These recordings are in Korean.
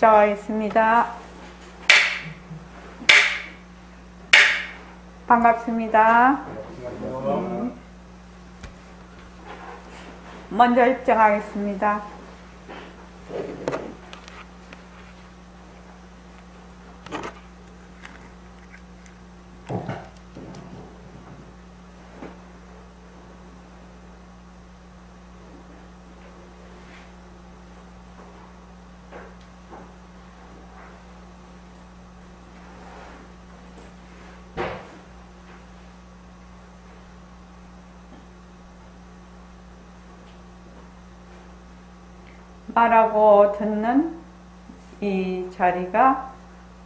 합장하겠습니다. 반갑습니다. 먼저 입장하겠습니다. 말하고 듣는 이 자리가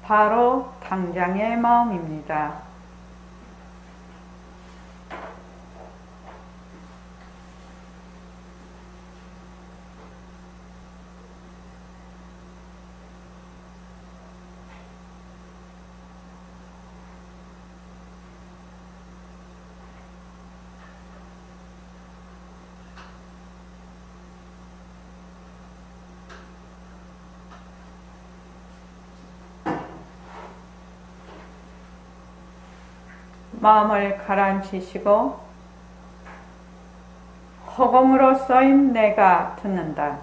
바로 당장의 마음입니다. 마음을 가라앉히시고 허공으로 써인 내가 듣는다.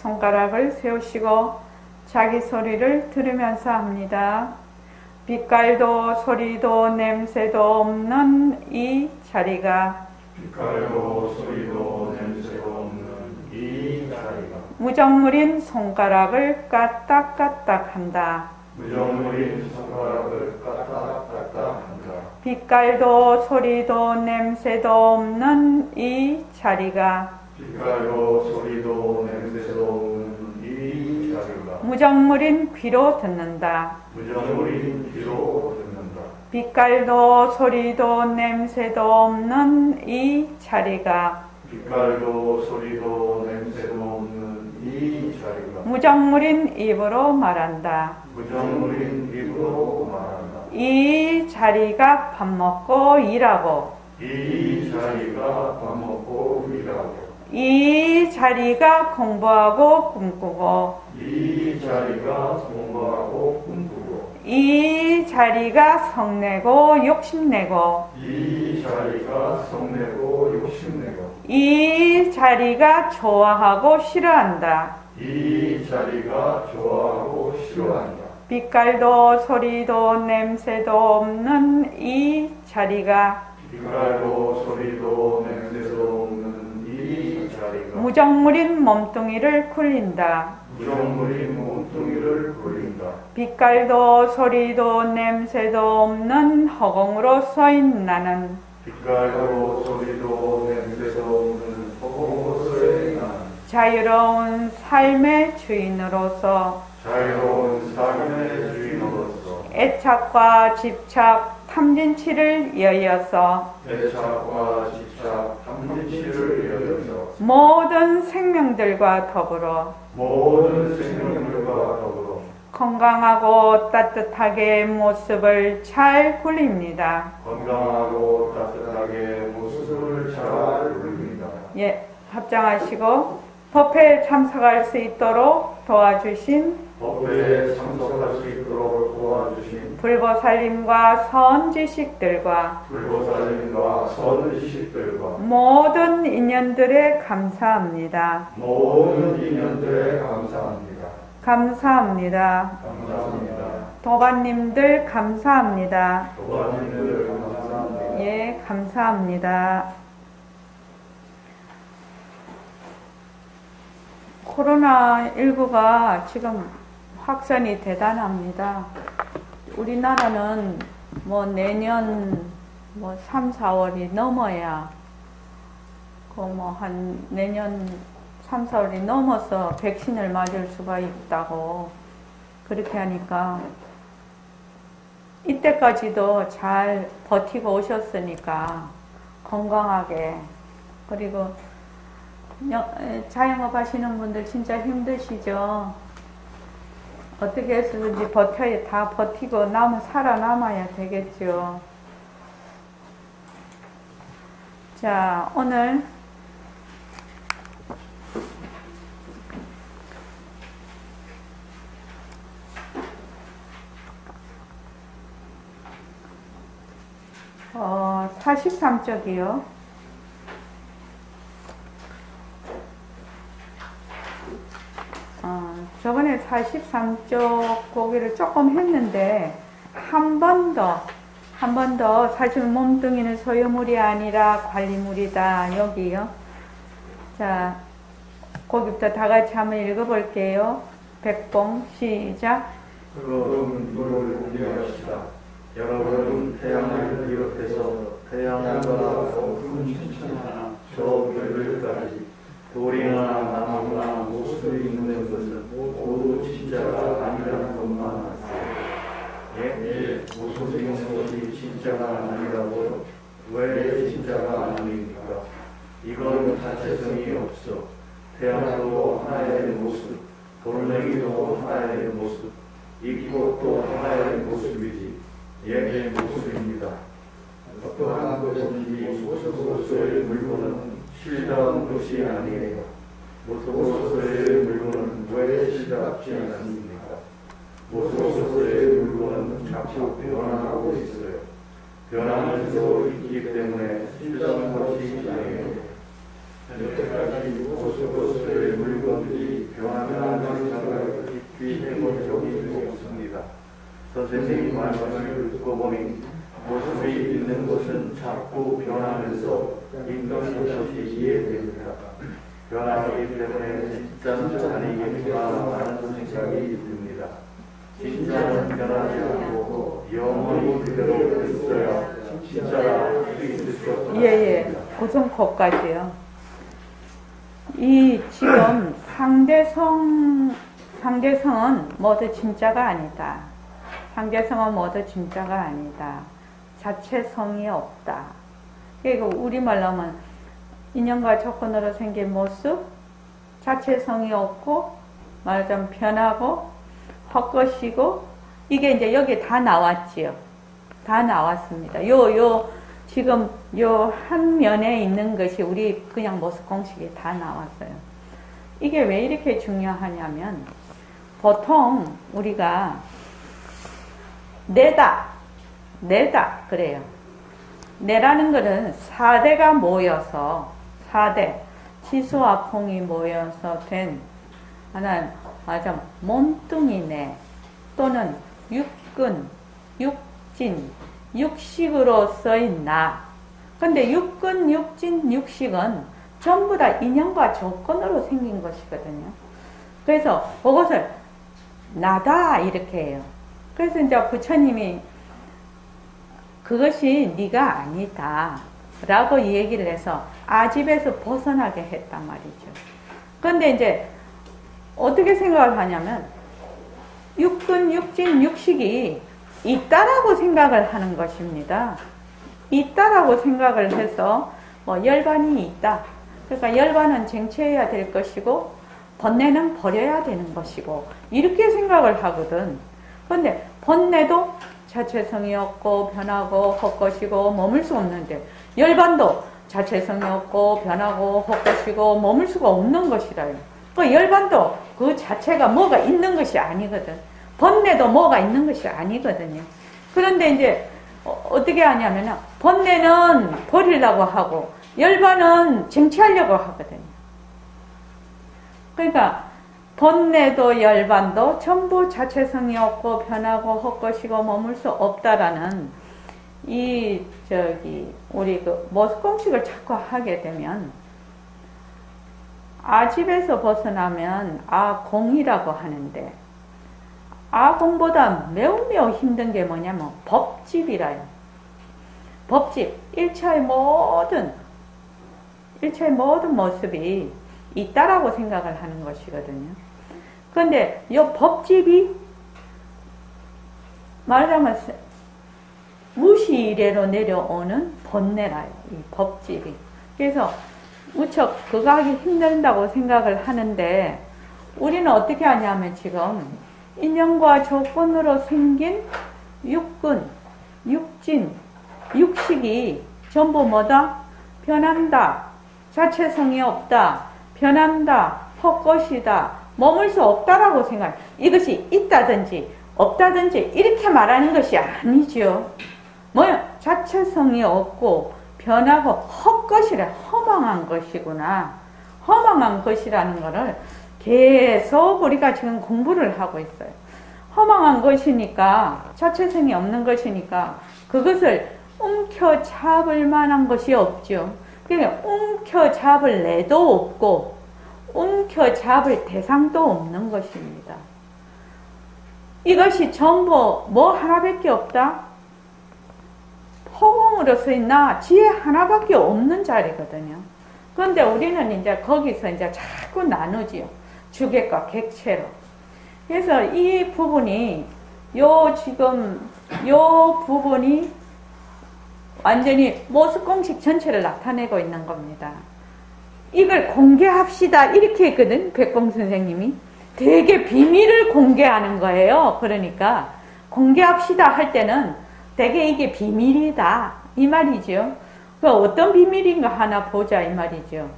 손가락을 세우시고 자기 소리를 들으면서 합니다. 빛깔도 소리도 냄새도 없는 이 자리가 빛깔도 소리도 냄새도 없는 이 자리가 무정물인 손가락을 까딱까딱 한다. 무정물인 손가락을 까딱까딱 한다. 빛깔도 소리도 냄새도 없는 이 자리가 빛깔도 소리도 냄새도 없는 이 자리가 무정물인 귀로 듣는다. 무정물인 귀로 듣는다. 빛깔도 소리도 냄새도 없는 이 자리가 빛깔도 소리도 냄새도 없는 이 자리가 무정물인 입으로 말한다. 무정물인 입으로 말한다. 이 자리가 밥 먹고 일하고 이 자리가 밥 먹고 일하고 이 자리가 공부하고 꿈꾸고 이 자리가 공부하고 꿈꾸고 이 자리가 성내고 욕심내고 이 자리가 성내고 욕심내고 이 자리가 좋아하고 싫어한다. 이 자리가 좋아하고 싫어한다. 빛깔도 소리도 냄새도 없는 이 자리가 빛깔도 소리도 냄새도 없는 이 자리가 무정물인 몸뚱이를 굴린다. 무정물인 몸뚱이를 굴린다. 빛깔도 소리도 냄새도 없는 허공으로 서인 나는 빛깔도 소리도 냄새도 없는 허공으로서의 나는 자유로운 삶의 주인으로서 자유로운 삶의 주인으로서 애착과 집착, 탐진치를 여여서 애착과 집착, 탐진치를 여여서 모든 생명들과 더불어 모든 생명들과 더불어 건강하고 따뜻하게 모습을 잘 굴립니다. 건강하고 따뜻하게 모습을 잘 굴립니다. 예, 합장하시고 법회에 참석할 수 있도록 도와주신 법회에 참석할 수 있도록 도와주신 불보살님과 선지식들과 불보살님과 선지식들과 모든 인연들에 감사합니다. 모든 인연들에 감사합니다. 감사합니다. 감사합니다. 도반님들 감사합니다. 도반님들 감사합니다. 예, 감사합니다. 코로나19가 지금 확산이 대단합니다. 우리나라는 내년 3, 4월이 넘어야 한 내년 3, 4월이 넘어서 백신을 맞을 수가 있다고 그렇게 하니까 이때까지도 잘 버티고 오셨으니까 건강하게. 그리고 자영업 하시는 분들 진짜 힘드시죠? 어떻게 해서든지 다 버티고 살아남아야 되겠죠. 자, 오늘 어, 43쪽이요. 저번에 43쪽 보기를 조금 했는데 한 번 더 사실 몸뚱이는 소유물이 아니라 관리물이다. 여기요. 자, 거기부터 다 같이 한번 읽어볼게요. 백봉 시작. 그럼 너를 공개하시다. 여러분 태양을 비롯해서 태양과 푸른 천천하나 저 별들까지 돌이나 나무나 모습이 있는 것은 모두 진짜가 아니라는 것만 아세요. 예, 모습이 있는 것이 진짜가 아니라고 왜 진짜가 아닙니까? 이건 자체성이 없어. 태양도 하나의 모습, 돌멩이도 하나의 모습, 이 꽃도 하나의 모습이지. 예, 모습입니다. 어떠한 것인지 모습으로서의 물건은 실다운 것이 아니에요. 모습으로서의 물건은 왜 실답지 않습니까? 모습으로서의 물건은 자꾸 변화하고 있어요. 변하면서 있기 때문에 실다운 것이 아니에요. 여태까지 모습으로서의 물건들이 변화하는 생각을 깊이 해본 적이 없습니다. 선생님 말씀을 듣고 보니 모습이 있는 것은 자꾸 변하면서 있는 것이 이해됩니다. 변하기 때문에 진짜는 아니겠구나 하는 생각이 듭니다. 진짜는 변하지 않고 영원히 그대로 있어야 진짜라 할 수 있을 것 같습니다. 예. 고정코까지요. 이 지금 상대성은 모두 진짜가 아니다. 상대성은 모두 진짜가 아니다. 자체성이 없다. 그리고 우리말로 하면 인연과 조건으로 생긴 모습, 자체성이 없고, 말하자면 변하고, 헛것이고, 이게 이제 여기 다 나왔지요. 다 나왔습니다. 지금 요 한 면에 있는 것이 우리 그냥 모습 공식이 다 나왔어요. 이게 왜 이렇게 중요하냐면, 보통 우리가 내다 그래요. 내라는 것은 4대가 모여서 4대 지수와 풍이 모여서 된 하나 맞아 몸뚱이네 또는 육근, 육진, 육식으로서의 나. 근데 육근, 육진, 육식은 전부 다 인연과 조건으로 생긴 것이거든요. 그래서 그것을 나다 이렇게 해요. 그래서 이제 부처님이 그것이 네가 아니다 라고 얘기를 해서 아집에서 벗어나게 했단 말이죠. 그런데 이제 어떻게 생각을 하냐면 육근, 육진, 육식이 있다라고 생각을 하는 것입니다. 있다라고 생각을 해서 열반이 있다. 그러니까 열반은 쟁취해야 될 것이고 번뇌는 버려야 되는 것이고 이렇게 생각을 하거든. 그런데 번뇌도 자체성이 없고 변하고 헛것이고 머물 수 없는데 열반도 자체성이 없고 변하고 헛것이고 머물 수가 없는 것이라요. 그 열반도 그 자체가 뭐가 있는 것이 아니거든. 번뇌도 뭐가 있는 것이 아니거든요. 그런데 이제 어떻게 하냐면 번뇌는 버리려고 하고 열반은 쟁취하려고 하거든요. 그러니까 번뇌도 열반도 전부 자체성이 없고 변하고 헛것이고 머물 수 없다라는 우리 모습공식을 자꾸 하게 되면 아집에서 벗어나면 아공이라고 하는데 아공보다 매우 힘든 게 뭐냐면 법집이라요. 법집, 일체의 모든 모습이 있다라고 생각을 하는 것이거든요. 그런데 이 법집이 말하자면 무시 이래로 내려오는 번뇌라요. 이 법질이. 그래서 무척 그거 하기 힘든다고 생각을 하는데 우리는 어떻게 하냐면 지금 인연과 조건으로 생긴 육근, 육진, 육식이 전부 뭐다? 변한다. 자체성이 없다. 변한다. 헛것이다. 머물 수 없다라고 생각해요. 이것이 있다든지 없다든지 이렇게 말하는 것이 아니죠. 뭐야? 자체성이 없고 변하고 헛것이래. 허망한 것이구나. 허망한 것이라는 것을 계속 우리가 지금 공부를 하고 있어요. 허망한 것이니까 자체성이 없는 것이니까 그것을 움켜잡을 만한 것이 없죠. 그러니까 움켜잡을 애도 없고 움켜잡을 대상도 없는 것입니다. 이것이 전부 뭐 하나밖에 없다? 허공으로서 있나 지혜 하나밖에 없는 자리거든요. 그런데 우리는 이제 거기서 이제 자꾸 나누지요. 주객과 객체로. 그래서 이 부분이 지금 요 부분이 완전히 모습 공식 전체를 나타내고 있는 겁니다. 이걸 공개합시다 이렇게 했거든. 백봉 선생님이 되게 비밀을 공개하는 거예요. 그러니까 공개합시다 할 때는 되게 이게 비밀이다 이 말이죠. 그 어떤 비밀인가 하나 보자 이 말이죠.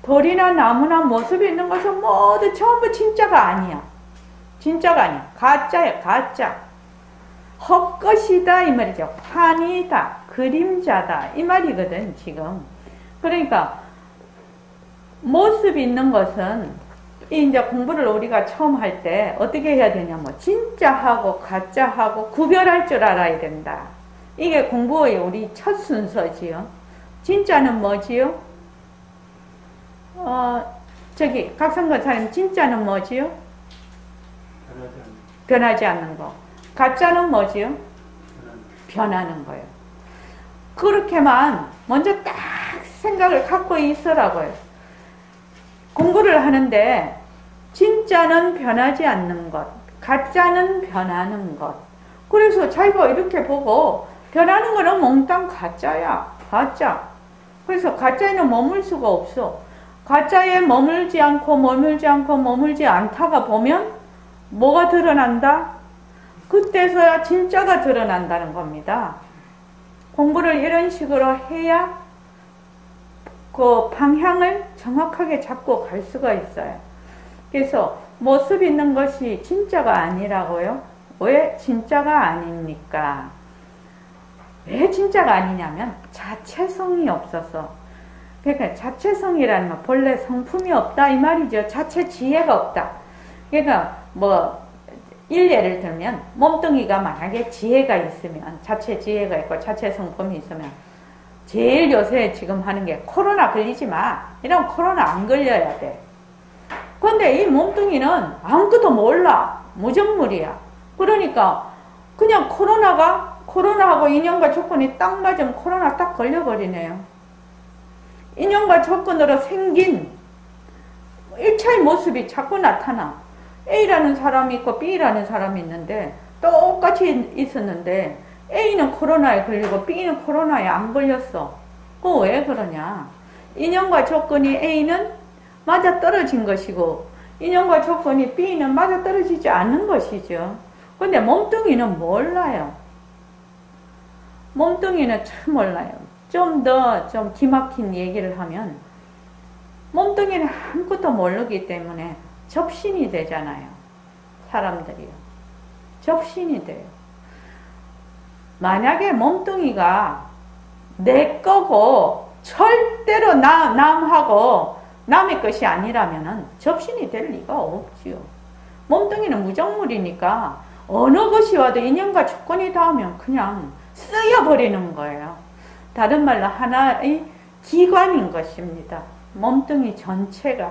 돌이나 나무나 모습이 있는 것은 모두 전부 진짜가 아니야. 진짜가 아니야. 가짜야. 가짜. 헛것이다 이 말이죠. 환이다. 그림자다 이 말이거든 지금. 그러니까 모습이 있는 것은 이제 공부를 우리가 처음 할 때 어떻게 해야 되냐면 진짜하고 가짜하고 구별할 줄 알아야 된다. 이게 공부의 우리 첫 순서지요. 진짜는 뭐지요? 각성거사님 진짜는 뭐지요? 변하지 않는 거. 가짜는 뭐지요? 변하는 거예요. 그렇게만 먼저 딱 생각을 갖고 있으라고요. 공부를 하는데 진짜는 변하지 않는 것, 가짜는 변하는 것. 그래서 자기가 이렇게 보고 변하는 거는 몽땅 가짜야. 가짜. 그래서 가짜에는 머물 수가 없어. 가짜에 머물지 않다가 보면 뭐가 드러난다? 그때서야 진짜가 드러난다는 겁니다. 공부를 이런 식으로 해야 그 방향을 정확하게 잡고 갈 수가 있어요. 그래서 모습 있는 것이 진짜가 아니라고요? 왜 진짜가 아닙니까? 왜 진짜가 아니냐면 자체성이 없어서. 그러니까 자체성이라는 건 본래 성품이 없다 이 말이죠. 자체 지혜가 없다. 그러니까 예를 들면 몸뚱이가 만약에 지혜가 있으면 자체 지혜가 있고 자체 성품이 있으면 제일 요새 지금 하는 게 코로나 걸리지 마. 이러면 코로나 안 걸려야 돼. 근데 이 몸뚱이는 아무것도 몰라. 무정물이야. 그러니까 그냥 코로나하고 인연과 조건이 딱 맞으면 코로나 딱 걸려버리네요. 인연과 조건으로 생긴 일체의 모습이 자꾸 나타나. A라는 사람이 있고 B라는 사람이 있는데 똑같이 있었는데 A는 코로나에 걸리고 B는 코로나에 안 걸렸어. 그거 왜 그러냐? 인연과 조건이 A는 맞아 떨어진 것이고 인연과 조건이 B는 맞아 떨어지지 않는 것이죠. 근데 몸뚱이는 몰라요. 몸뚱이는 참 몰라요. 좀 기막힌 얘기를 하면 몸뚱이는 아무것도 모르기 때문에 접신이 되잖아요. 사람들이요. 접신이 돼요. 만약에 몸뚱이가 내 거고 절대로 남하고 남의 것이 아니라면 접신이 될 리가 없지요. 몸뚱이는 무정물이니까 어느 것이 와도 인연과 조건이 닿으면 그냥 쓰여버리는 거예요. 다른 말로 하나의 기관인 것입니다. 몸뚱이 전체가.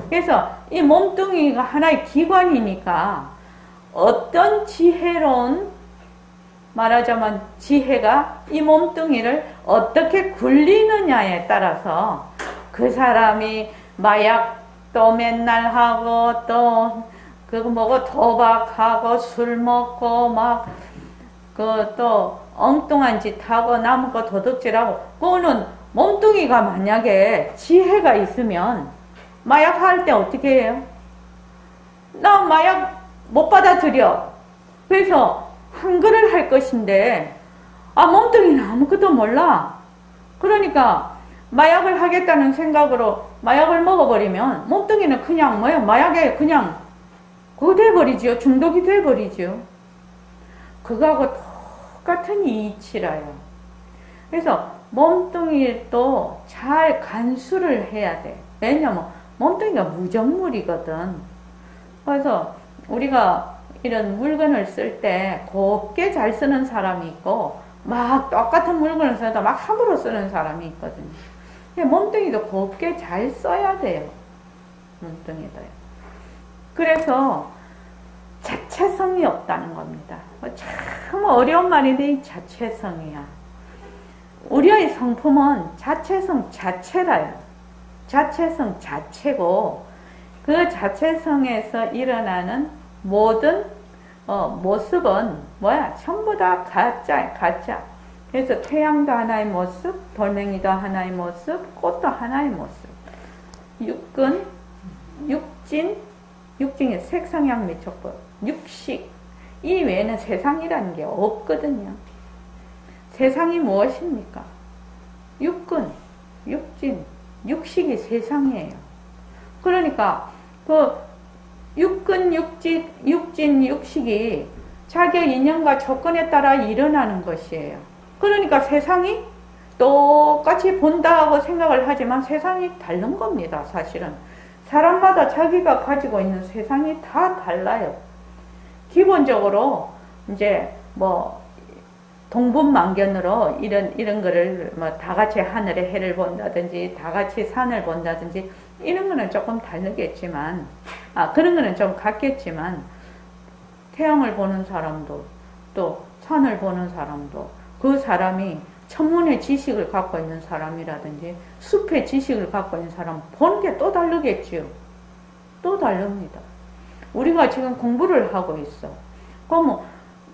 그래서 이 몸뚱이가 하나의 기관이니까 어떤 지혜로운 말하자면 지혜가 이 몸뚱이를 어떻게 굴리느냐에 따라서 그 사람이 마약도 맨날 하고 또 그거 뭐고 도박하고 술 먹고 막 그 또 엉뚱한 짓 하고 남은 거 도둑질하고, 그거는 몸뚱이가 만약에 지혜가 있으면 마약 할 때 어떻게 해요? 나 마약 못 받아들여. 그래서 한글을 할 것인데 몸뚱이는 아무것도 몰라. 그러니까 마약을 하겠다는 생각으로 마약을 먹어버리면 몸뚱이는 그냥 뭐야, 마약에 그냥 그거 돼버리죠. 중독이 돼버리죠. 그거하고 똑같은 이치라요. 그래서 몸뚱이도 잘 간수를 해야 돼. 왜냐면 몸뚱이가 무정물이거든. 그래서 우리가 이런 물건을 쓸 때 곱게 잘 쓰는 사람이 있고 막 똑같은 물건을 써도 막 함부로 쓰는 사람이 있거든요. 근데 몸뚱이도 곱게 잘 써야 돼요. 몸뚱이도요. 그래서 자체성이 없다는 겁니다. 참 어려운 말인데 이 자체성이야. 우리의 성품은 자체성 자체라요. 자체성 자체고 그 자체성에서 일어나는 모든 모습은 뭐야? 전부 다 가짜야, 가짜. 그래서 태양도 하나의 모습, 돌멩이도 하나의 모습, 꽃도 하나의 모습. 육근, 육진의 색상향 미촉법, 육식. 이 외에는 세상이라는 게 없거든요. 세상이 무엇입니까? 육근, 육진, 육식이 세상이에요. 그러니까 그 육근, 육진, 육식이 자기의 인연과 조건에 따라 일어나는 것이에요. 그러니까 세상이 똑같이 본다고 생각을 하지만 세상이 다른 겁니다. 사실은 사람마다 자기가 가지고 있는 세상이 다 달라요. 기본적으로 이제 뭐 동분만견으로 이런 거를 뭐 다 같이 하늘의 해를 본다든지 다 같이 산을 본다든지 이런 거는 조금 다르겠지만 그런 거는 좀 같겠지만 태양을 보는 사람도 또 산을 보는 사람도 그 사람이 천문의 지식을 갖고 있는 사람이라든지 숲의 지식을 갖고 있는 사람 보는 게 또 다르겠지요. 또 다릅니다. 우리가 지금 공부를 하고 있어. 그럼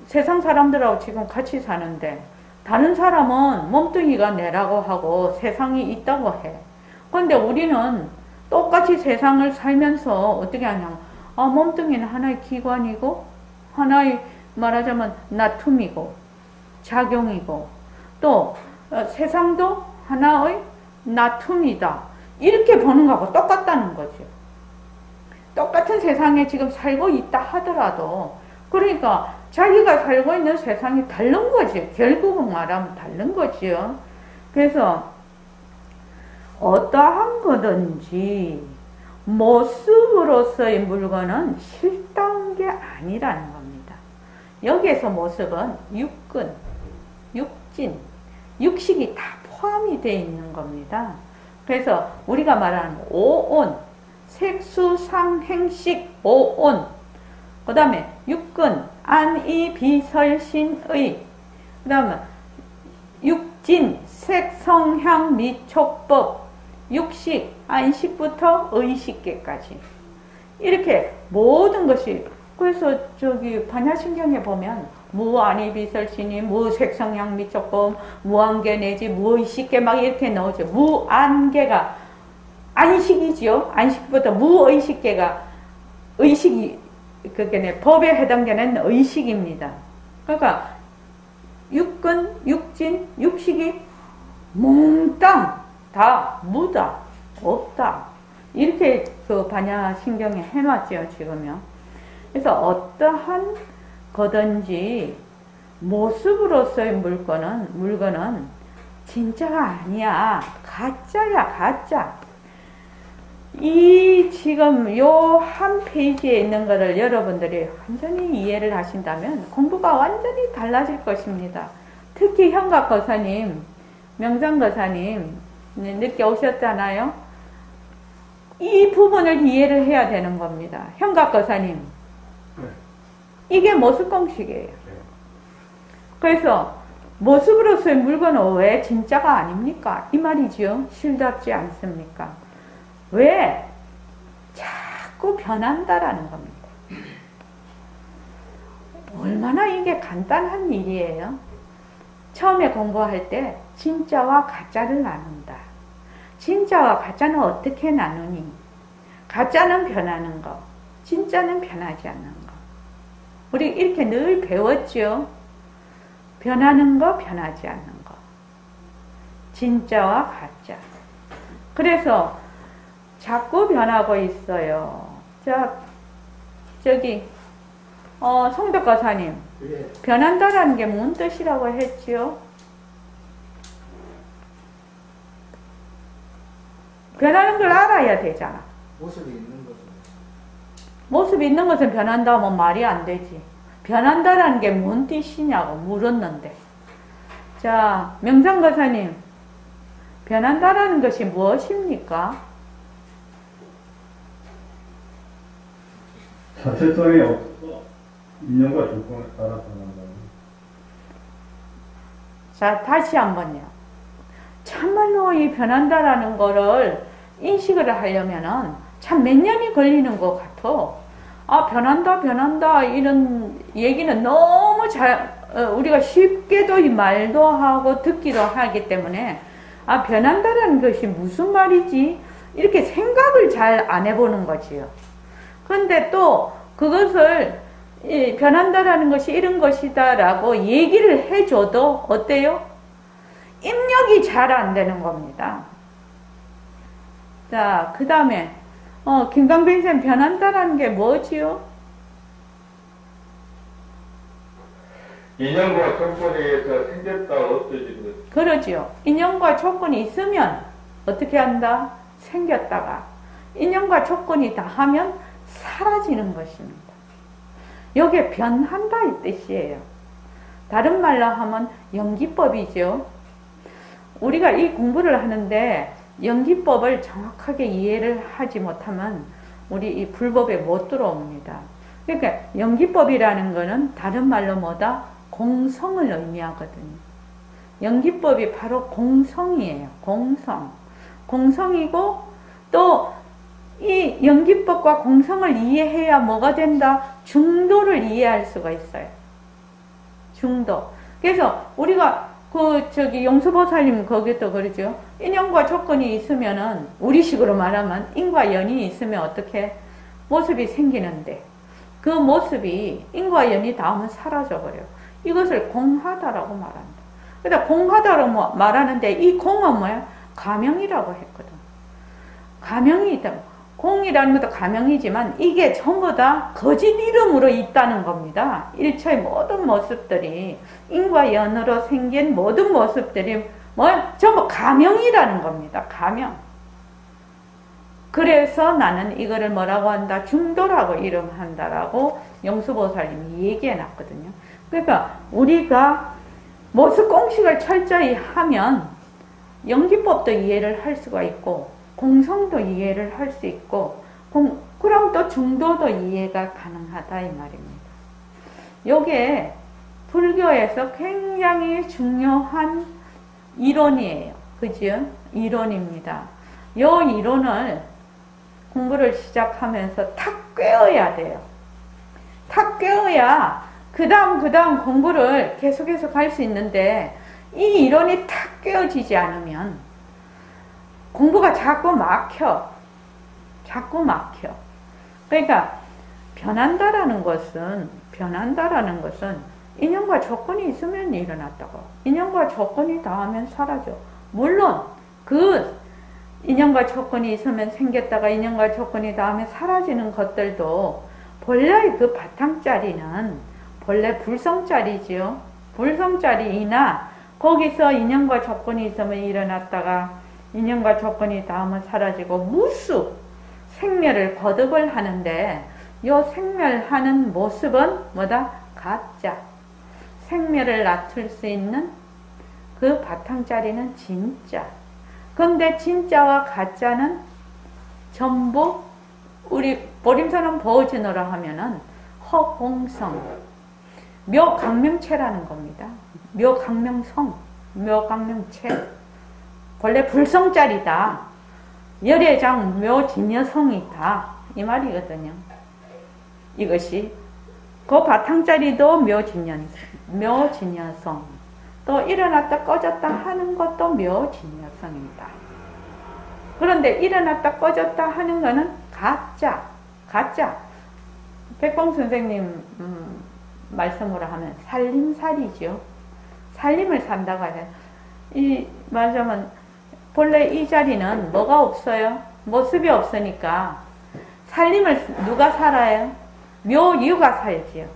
세상 사람들하고 지금 같이 사는데 다른 사람은 몸뚱이가 내라고 하고 세상이 있다고 해. 그런데 우리는 똑같이 세상을 살면서 어떻게 하냐면 몸뚱이는 하나의 기관이고 하나의 말하자면 나툼이고 작용이고 또 세상도 하나의 나툼이다. 이렇게 보는 거하고 똑같다는 거죠. 똑같은 세상에 지금 살고 있다 하더라도 그러니까 자기가 살고 있는 세상이 다른 거지. 결국은 말하면 다른 거지요. 그래서 어떠한 거든지 모습으로서의 물건은 실다운 게 아니라는 겁니다. 여기에서 모습은 육근, 육진, 육식이 다 포함이 되어 있는 겁니다. 그래서 우리가 말하는 오온, 색수상행식 오온, 그 다음에 육근, 안이비설신의, 그 다음에 육진, 색성향 미촉법, 육식, 안식부터 의식계까지 이렇게 모든 것이 그래서 저기 반야신경에 보면 무안이비설신이 무색성향 미촉법, 무안계 내지 무의식계 막 이렇게 나오죠. 무안계가 안식이지요. 안식부터 무의식계가 의식이 그게 법에 해당되는 의식입니다. 그러니까 육근, 육진, 육식이 몽땅 다 무다, 없다. 이렇게 그 반야신경에 해놨죠, 지금요. 그래서 어떠한 거든지 모습으로서의 물건은 진짜가 아니야. 가짜야, 가짜. 이 지금 요 한 페이지에 있는 것을 여러분들이 완전히 이해를 하신다면 공부가 완전히 달라질 것입니다. 특히 현각거사님, 명상거사님 늦게 오셨잖아요. 이 부분을 이해를 해야 되는 겁니다. 현각거사님. 이게 모습공식이에요. 그래서 모습으로서의 물건은 왜 진짜가 아닙니까? 이 말이죠. 실답지 않습니까? 왜? 자꾸 변한다라는 겁니다. 얼마나 이게 간단한 일이에요. 처음에 공부할 때 진짜와 가짜를 나눈다. 진짜와 가짜는 어떻게 나누니? 가짜는 변하는 거, 진짜는 변하지 않는 거. 우리 이렇게 늘 배웠죠. 변하는 거, 변하지 않는 거. 진짜와 가짜. 그래서 자꾸 변하고 있어요. 자, 저기 송덕가사님, 예. 변한다라는 게 뭔 뜻이라고 했지요? 변하는 걸 알아야 되잖아. 모습이 있는 것은 모습이 있는 것은 변한다 하면 말이 안 되지. 변한다라는 게 뭔 뜻이냐고 물었는데. 자, 명상가사님, 변한다라는 것이 무엇입니까? 자체성이 없어 인연과 조건에 따라 변한다. 자, 다시 한번요. 참말로 이 변한다라는 거를 인식을 하려면은 참 몇 년이 걸리는 것 같아. 아, 변한다, 이런 얘기는 너무 우리가 쉽게도 이 말도 하고 듣기도 하기 때문에, 아, 변한다라는 것이 무슨 말이지? 이렇게 생각을 잘 안 해보는 거지요. 근데 또 그것을 변한다라는 것이 이런 것이다라고 얘기를 해줘도 어때요? 입력이 잘 안 되는 겁니다. 자, 그 다음에 김강빈 변한다라는 게 뭐지요? 인연과 조건에 의해서 생겼다 없어지는 것. 그러지요. 인연과 조건이 있으면 어떻게 한다? 생겼다가 인연과 조건이 다 하면 사라지는 것입니다. 이게 변한다 이 뜻이에요. 다른 말로 하면 연기법이죠. 우리가 이 공부를 하는데 연기법을 정확하게 이해를 하지 못하면 우리 이 불법에 못 들어옵니다. 그러니까 연기법이라는 거는 다른 말로 뭐다? 공성을 의미하거든요. 연기법이 바로 공성이에요. 공성. 공성이고 또 이 연기법과 공성을 이해해야 뭐가 된다? 중도를 이해할 수가 있어요. 중도. 그래서 우리가 용수보살님 거기도 그러죠. 인연과 조건이 있으면은 우리식으로 말하면 인과 연이 있으면 어떻게 모습이 생기는데 그 모습이 인과 연이 닿으면 사라져버려요. 이것을 공하다라고 말한다. 그러니까 공하다라고 말하는데 이 공은 뭐야? 가명이라고 했거든. 가명이 있다. 공이라는 것도 가명이지만 이게 전부 다 거짓 이름으로 있다는 겁니다. 일체의 모든 모습들이 인과 연으로 생긴 모든 모습들이 전부 가명이라는 겁니다. 가명. 그래서 나는 이거를 뭐라고 한다? 중도라고 이름한다라고 영수보살님이 얘기해 놨거든요. 그러니까 우리가 모습 공식을 철저히 하면 연기법도 이해를 할 수가 있고 공성도 이해를 할 수 있고 그럼 또 중도도 이해가 가능하다 이 말입니다. 요게 불교에서 굉장히 중요한 이론이에요. 그죠? 이론입니다. 요 이론을 공부를 시작하면서 탁 꿰어야 돼요. 탁 꿰어야 그 다음 공부를 계속해서 갈 수 있는데 이 이론이 탁 꿰어지지 않으면 공부가 자꾸 막혀. 그러니까 변한다라는 것은 인연과 조건이 있으면 일어났다고. 인연과 조건이 닿으면 사라져. 물론 그 인연과 조건이 있으면 생겼다가 인연과 조건이 닿으면 사라지는 것들도 본래 그 바탕자리는 본래 불성자리지요. 불성자리이나 거기서 인연과 조건이 있으면 일어났다가 인연과 조건이 닿으면 사라지고 무수 생멸을 거듭을 하는데 요 생멸하는 모습은 뭐다? 가짜. 생멸을 낮출 수 있는 그 바탕자리는 진짜. 근데 진짜와 가짜는 전부 우리 보림선언 보호진으로 하면은 허공성, 묘강명체라는 겁니다. 묘강명성, 묘강명체. 원래 불성자리다. 열애장 묘진여성이다. 이 말이거든요. 이것이 그 바탕자리도 묘진여성. 또 일어났다 꺼졌다 하는 것도 묘진여성이다. 그런데 일어났다 꺼졌다 하는 거는 가짜. 백봉 선생님 말씀으로 하면 살림살이죠. 살림을 산다고 하죠. 이 말하자면 본래 이 자리는 뭐가 없어요? 모습이 없으니까 살림을 누가 살아요? 묘유가 살지요.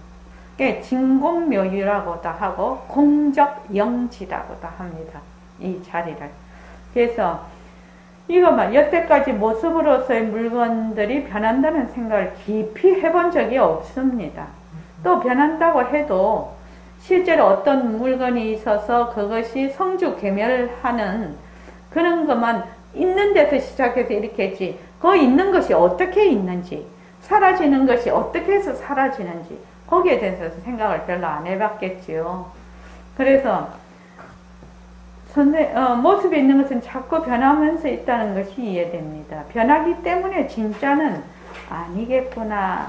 진공묘유라고도 하고 공적영지라고도 합니다. 이 자리를. 그래서 이거만 여태까지 모습으로서의 물건들이 변한다는 생각을 깊이 해본 적이 없습니다. 또 변한다고 해도 실제로 어떤 물건이 있어서 그것이 성주괴멸하는 그런 것만 있는 데서 시작해서 이렇게 했지, 그 있는 것이 어떻게 있는지, 사라지는 것이 어떻게 해서 사라지는지 거기에 대해서 생각을 별로 안 해봤겠지요. 그래서 모습에 있는 것은 자꾸 변하면서 있다는 것이 이해됩니다. 변하기 때문에 진짜는 아니겠구나.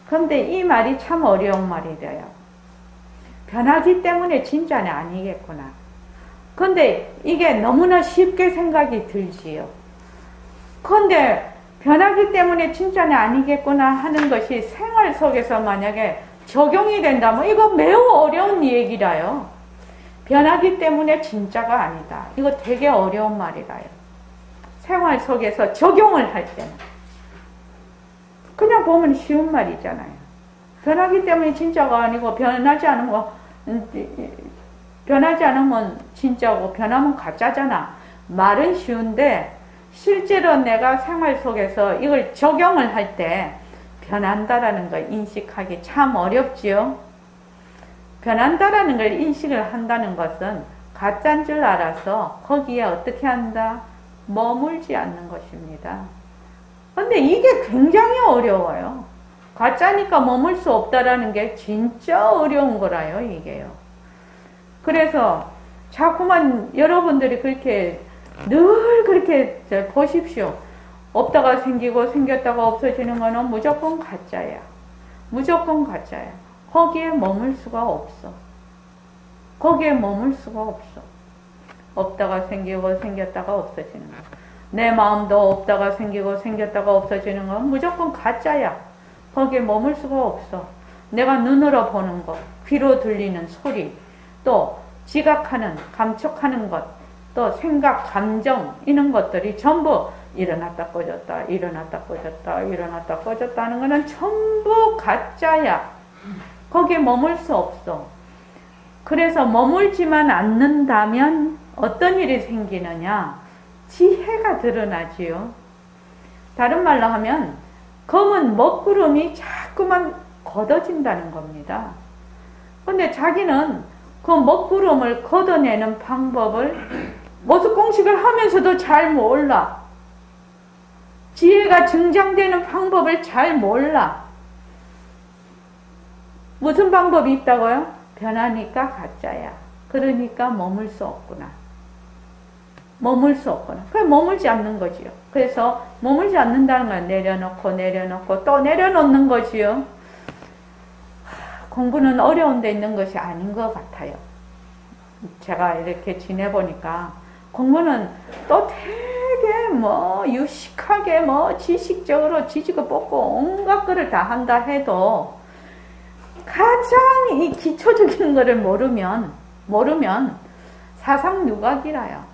그런데 이 말이 참 어려운 말이래요. 변하기 때문에 진짜는 아니겠구나. 그런데 이게 너무나 쉽게 생각이 들지요. 그런데 변하기 때문에 진짜는 아니겠구나 하는 것이 생활 속에서 만약에 적용이 된다면 이거 매우 어려운 얘기라요. 변하기 때문에 진짜가 아니다. 이거 되게 어려운 말이라요. 생활 속에서 적용을 할 때는. 그냥 보면 쉬운 말이잖아요. 변하기 때문에 진짜가 아니고 변하지 않으면 진짜고 변하면 가짜잖아. 말은 쉬운데 실제로 내가 생활 속에서 이걸 적용을 할 때 변한다라는 걸 인식하기 참 어렵지요. 변한다라는 걸 인식을 한다는 것은 가짜인 줄 알아서 거기에 어떻게 한다? 머물지 않는 것입니다. 근데 이게 굉장히 어려워요. 가짜니까 머물 수 없다라는 게 진짜 어려운 거라요, 이게요. 그래서 자꾸만 여러분들이 그렇게 늘 그렇게 보십시오. 없다가 생기고 생겼다가 없어지는 거는 무조건 가짜야. 무조건 가짜야. 거기에 머물 수가 없어. 거기에 머물 수가 없어. 없다가 생기고 생겼다가 없어지는 거. 내 마음도 없다가 생기고 생겼다가 없어지는 건 무조건 가짜야. 거기에 머물 수가 없어. 내가 눈으로 보는 것, 귀로 들리는 소리, 또 지각하는, 감촉하는 것, 또 생각, 감정 이런 것들이 전부 일어났다 꺼졌다, 일어났다 꺼졌다, 일어났다 꺼졌다 하는 거는 전부 가짜야. 거기에 머물 수 없어. 그래서 머물지만 않는다면 어떤 일이 생기느냐? 지혜가 드러나지요. 다른 말로 하면 검은 먹구름이 자꾸만 걷어진다는 겁니다. 근데 자기는 그 먹구름을 걷어내는 방법을 모습공식을 하면서도 잘 몰라. 지혜가 증장되는 방법을 잘 몰라. 무슨 방법이 있다고요? 변하니까 가짜야. 그러니까 머물 수 없구나. 머물 수 없구나. 그래 머물지 않는 거지요. 그래서 머물지 않는다는 건 내려놓고 또 내려놓는 거지요. 공부는 어려운 데 있는 것이 아닌 것 같아요. 제가 이렇게 지내보니까 공부는 또 되게 유식하게 지식적으로 지식을 뽑고 온갖 거를 다 한다 해도 가장 이 기초적인 거를 모르면 사상누각이라요.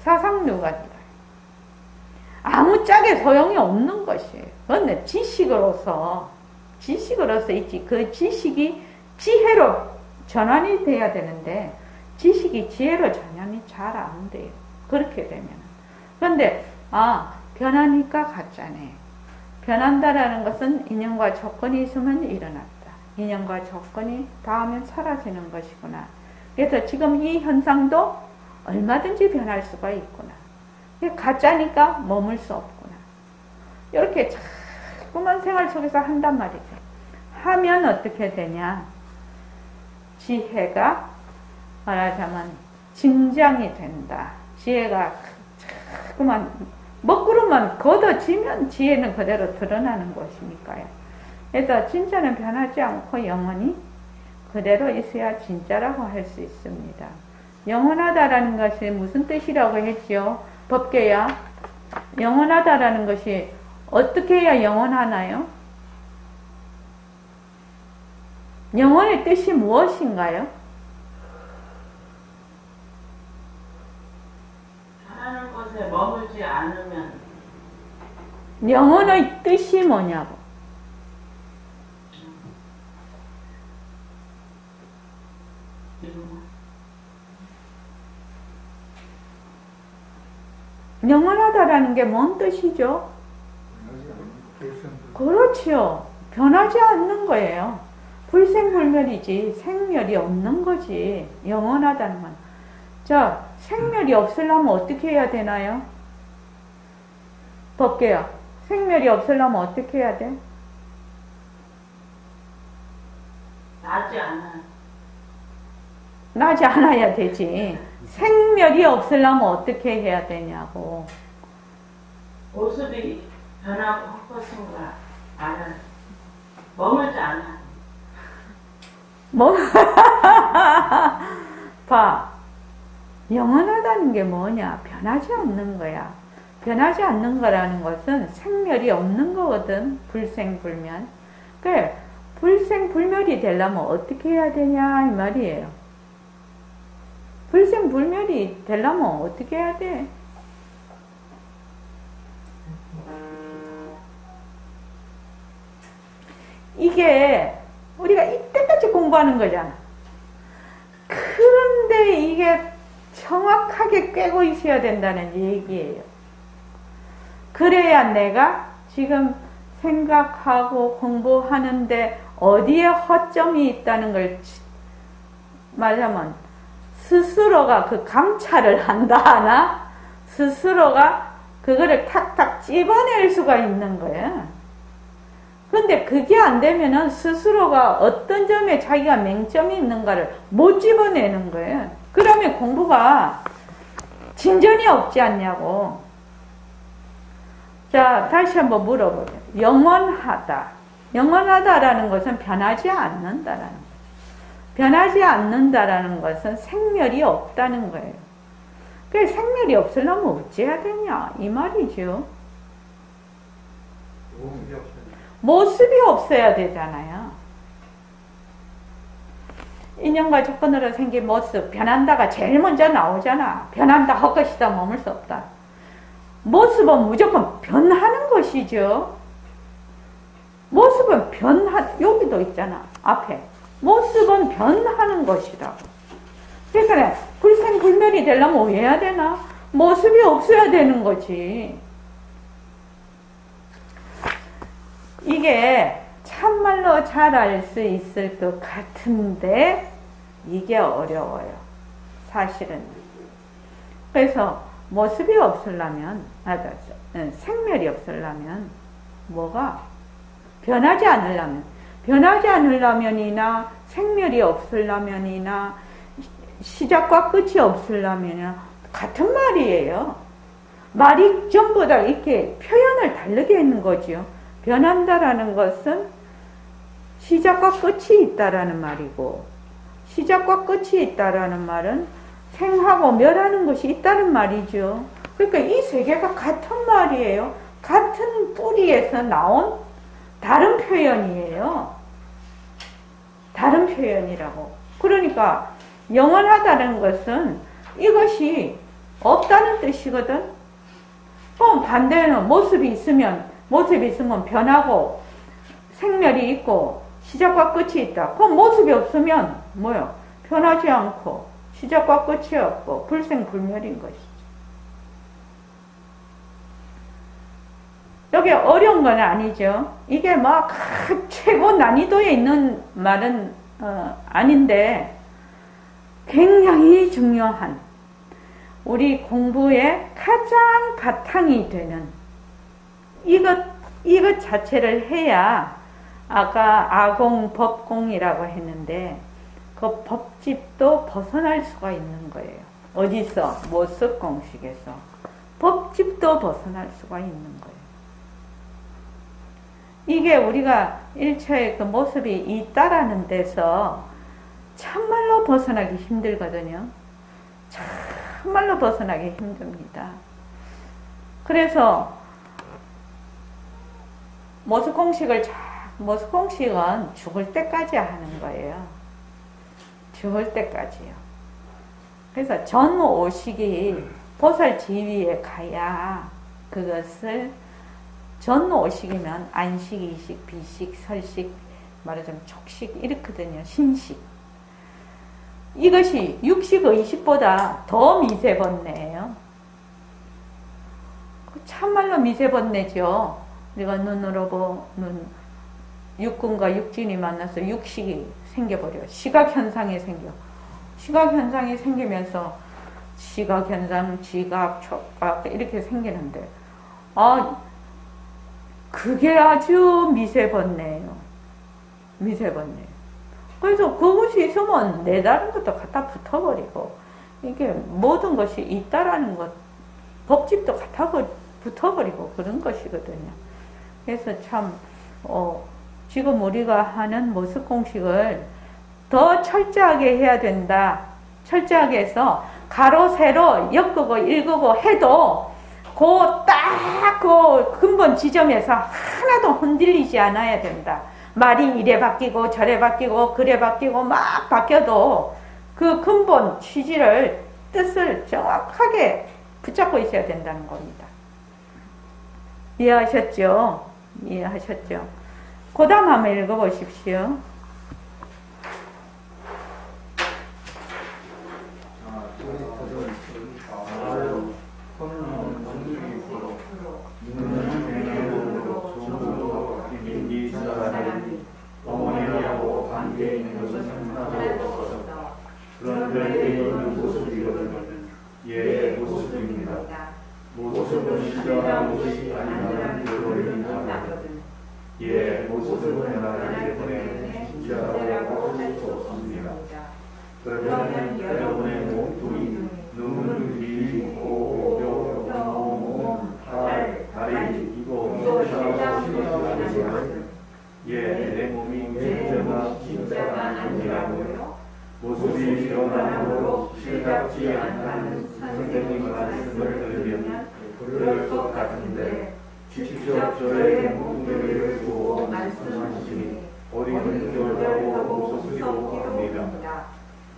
사상누각이라요. 아무짝에 소용이 없는 것이에요. 그런데 지식으로서 있지. 그 지식이 지혜로 전환이 돼야 되는데 지식이 지혜로 전환이 잘 안 돼요. 그렇게 되면. 그런데 변하니까 가짜네. 변한다라는 것은 인연과 조건이 있으면 일어났다. 인연과 조건이 닿으면 사라지는 것이구나. 그래서 지금 이 현상도 얼마든지 변할 수가 있구나. 가짜니까 머물 수 없구나. 이렇게 자꾸만 생활 속에서 한단 말이죠. 하면 어떻게 되냐? 지혜가 말하자면 증장이 된다. 지혜가 자꾸만 먹구름만 걷어지면 지혜는 그대로 드러나는 것이니까요. 그래서 진짜는 변하지 않고 영원히 그대로 있어야 진짜라고 할 수 있습니다. 영원하다라는 것이 무슨 뜻이라고 했죠? 법계야. 영원하다라는 것이 어떻게 해야 영원하나요? 영원의 뜻이 무엇인가요? 하는 것에 머물지 않으면. 영원의 뜻이 뭐냐고. 영원하다라는 게 뭔 뜻이죠? 그렇지요. 변하지 않는 거예요. 불생불멸이지 생멸이 없는 거지. 영원하다는 건. 자, 생멸이 없으려면 어떻게 해야 되나요? 법계야. 생멸이 없으려면 어떻게 해야 돼? 나지 않아. 나지 않아야 되지. 생멸이 없으려면 어떻게 해야 되냐고. 모습이 변하고 헛것인 걸 알아. 머물지 않아. 뭐? 봐. 영원하다는 게 뭐냐? 변하지 않는 거야. 변하지 않는 거라는 것은 생멸이 없는 거거든. 불생불멸. 그래, 불생불멸이 되려면 어떻게 해야 되냐 이 말이에요. 불생불멸이 되려면 어떻게 해야 돼? 이게 우리가 이때까지 공부하는 거잖아. 그런데 이게 정확하게 꿰고 있어야 된다는 얘기예요. 그래야 내가 지금 생각하고 공부하는데 어디에 허점이 있다는 걸 말하면 스스로가 그 감찰을 한다 하나? 스스로가 그거를 탁탁 찝어낼 수가 있는 거야. 근데 그게 안 되면은 스스로가 어떤 점에 자기가 맹점이 있는가를 못 집어내는 거예요. 그러면 공부가 진전이 없지 않냐고. 자, 다시 한번 물어보죠. 영원하다. 영원하다라는 것은 변하지 않는다라는 거예요. 변하지 않는다라는 것은 생멸이 없다는 거예요. 그 생멸이 없으려면 어찌해야 되냐 이 말이죠. 모습이 없어야 되잖아요. 인연과 조건으로 생긴 모습, 변한다가 제일 먼저 나오잖아. 변한다, 헛것이다, 머물 수 없다. 모습은 무조건 변하는 것이죠. 모습은 여기도 있잖아, 앞에. 모습은 변하는 것이다. 그러니까 불생불멸이 되려면 뭐 해야 되나? 모습이 없어야 되는 거지. 이게 참말로 잘 알 수 있을 것 같은데 이게 어려워요. 사실은. 그래서 모습이 없으려면, 생멸이 없으려면 뭐가? 변하지 않으려면이나 생멸이 없으려면이나 시작과 끝이 없으려면이나 같은 말이에요. 말이 전부 다 이렇게 표현을 다르게 했는 거지요. 변한다라는 것은 시작과 끝이 있다라는 말이고, 시작과 끝이 있다라는 말은 생하고 멸하는 것이 있다는 말이죠. 그러니까 이 세 개가 같은 말이에요. 같은 뿌리에서 나온 다른 표현이에요. 다른 표현이라고. 그러니까 영원하다는 것은 이것이 없다는 뜻이거든. 그럼 반대는 모습이 있으면 변하고 생멸이 있고 시작과 끝이 있다. 그럼 모습이 없으면 뭐요? 변하지 않고 시작과 끝이 없고 불생불멸인 것이죠. 여기 어려운 건 아니죠. 이게 막 최고 난이도에 있는 말은 아닌데 굉장히 중요한 우리 공부의 가장 바탕이 되는 이것 자체를 해야 아까 아공, 법공이라고 했는데 그 법집도 벗어날 수가 있는 거예요. 어디서? 모습 공식에서. 법집도 벗어날 수가 있는 거예요. 이게 우리가 1차의 그 모습이 있다라는 데서 참말로 벗어나기 힘들거든요. 참말로 벗어나기 힘듭니다. 그래서 모습공식은 죽을 때까지 하는 거예요. 죽을 때까지요. 그래서 전오식이 보살지위에 가야 그것을 전오식이면 안식, 이식, 비식, 설식, 말하자면 촉식 이렇거든요. 신식. 이것이 육식, 의식보다 더 미세번뇌예요. 참말로 미세번뇌죠. 우리가 눈으로 육군과 육진이 만나서 육식이 생겨버려요. 시각현상이 생겨. 시각현상이 생기면서 시각현상, 지각, 촉각 이렇게 생기는데 그게 아주 미세번뇌예요. 미세번뇌. 그래서 그것이 있으면 내다른 것도 갖다 붙어버리고 이게 모든 것이 있다라는 것 법집도 갖다 붙어버리고 그런 것이거든요. 그래서 참 지금 우리가 하는 모습공식을 더 철저하게 해야 된다. 철저하게 해서 가로 세로 엮고 읽고 해도 그 근본 지점에서 하나도 흔들리지 않아야 된다. 말이 이래 바뀌고 저래 바뀌고 그래 바뀌고 막 바뀌어도 그 근본 취지를 뜻을 정확하게 붙잡고 있어야 된다는 겁니다. 이해하셨죠? 이해하셨죠? 그 다음 한번 읽어보십시오. 어머니하고 관계에 있는 것은 상관없어. 그런데 있는 모습이거든. 예, 모습입니다. 모습은 실현한 것이 아니라는 결론이 나거든. 예, 모습은 나라기 때문에 진짜라고 할 수 없습니다. 그러면 여러분의 몸뚱이, 눈, 귀, 코, 뼈, 몸, 팔, 다리, 이거 실현하고 싶어서 예, 내 몸이 진짜가 아니라고요. 모습이 드러나므로 실감지 않다는 선생님 말씀을 들으면 그럴 것 같은데 직접 저의 몸뚱이를 두고 말씀하시니 어디든 겨울하고 무섭기도 합니다.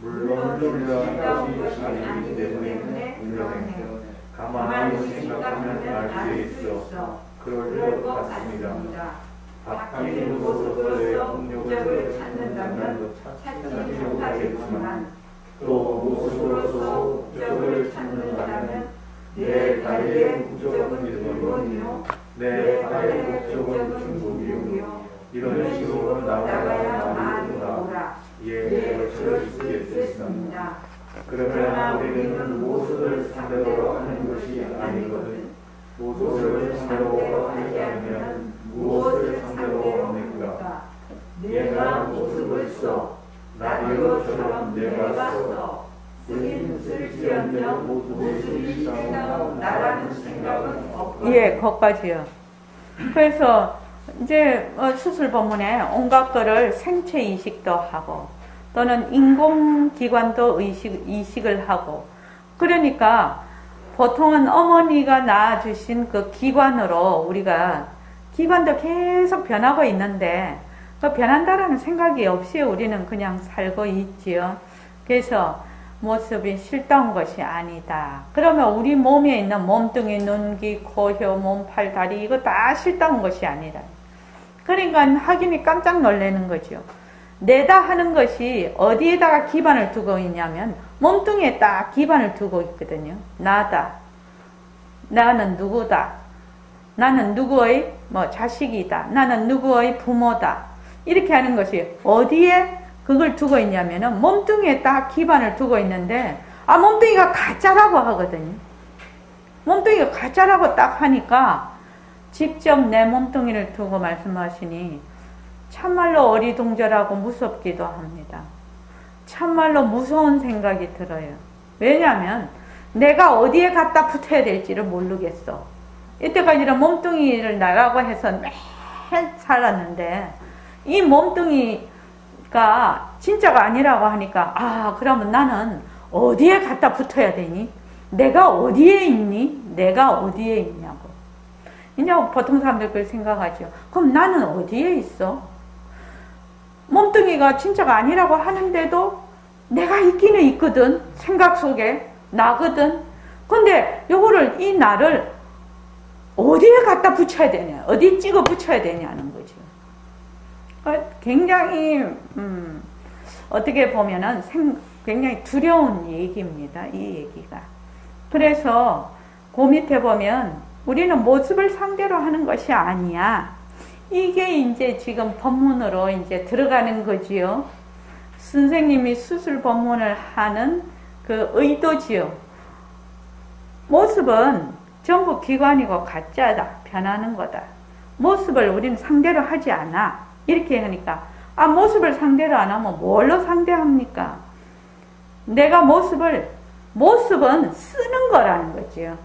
물론 신뢰한 것이 아니기 때문에 분명해요. 가만히 생각하면 알 수 있어. 그럴 것 같습니다. 바뀐 모습으로서의 동력을 찾는다면 찾지 못하겠지만 또 모습으로서 목적을 찾는다면 내 발의 목적은 일본이요 내 발의 목적은 중국이요 이런 식으로 나와야 말이 오라 그럴 수 있겠습니다. 그러나 우리는 모습을 상대로 하는 것이 아니거든. 모습을 상대로 하려면 무엇을 상대로 합니까? 내가 모습을 써 라디오처럼 내가 써 쓰긴 쓸지언정 모습이 있다고 나라는 생각은 없고 예, 거기까지요. 그래서 이제 수술 법문에 온갖 거를 생체 이식도 하고 또는 인공기관도 이식을 하고 그러니까 보통은 어머니가 낳아주신 그 기관으로 우리가 기관도 계속 변하고 있는데 그 변한다라는 생각이 없이 우리는 그냥 살고 있지요. 그래서 모습이 실다운 것이 아니다. 그러면 우리 몸에 있는 몸뚱이, 눈, 귀, 코, 혀, 몸, 팔, 다리 이거 다 실다운 것이 아니라 그러니까 확인이 깜짝 놀라는 거죠. 내다 하는 것이 어디에다가 기반을 두고 있냐면 몸뚱이에 딱 기반을 두고 있거든요. 나다. 나는 누구다. 나는 누구의 자식이다. 나는 누구의 부모다. 이렇게 하는 것이 어디에 그걸 두고 있냐면은 몸뚱이에 딱 기반을 두고 있는데 몸뚱이가 가짜라고 하거든요. 몸뚱이가 가짜라고 딱 하니까 직접 내 몸뚱이를 두고 말씀하시니 참말로 어리둥절하고 무섭기도 합니다. 참말로 무서운 생각이 들어요. 왜냐하면 내가 어디에 갖다 붙어야 될지를 모르겠어. 이때까지는 몸뚱이를 나라고 해서 매일 살았는데 이 몸뚱이가 진짜가 아니라고 하니까 그러면 나는 어디에 갖다 붙어야 되니? 내가 어디에 있니? 내가 어디에 있냐고. 이제 보통 사람들 그렇게 생각하죠. 그럼 나는 어디에 있어? 몸뚱이가 진짜가 아니라고 하는데도 내가 있기는 있거든. 생각 속에 나거든. 근데 요거를 이 나를 어디에 갖다 붙여야 되냐? 어디 찍어 붙여야 되냐는 거죠. 굉장히 어떻게 보면은 굉장히 두려운 얘기입니다. 이 얘기가. 그래서 그 밑에 보면 우리는 모습을 상대로 하는 것이 아니야. 이게 이제 지금 법문으로 이제 들어가는 거지요. 선생님이 수술 법문을 하는 그 의도지요. 모습은 전부 기관이고 가짜다. 변하는 거다. 모습을 우리는 상대로 하지 않아. 이렇게 하니까 모습을 상대로 안 하면 뭘로 상대합니까? 내가 모습은 쓰는 거라는 거지요.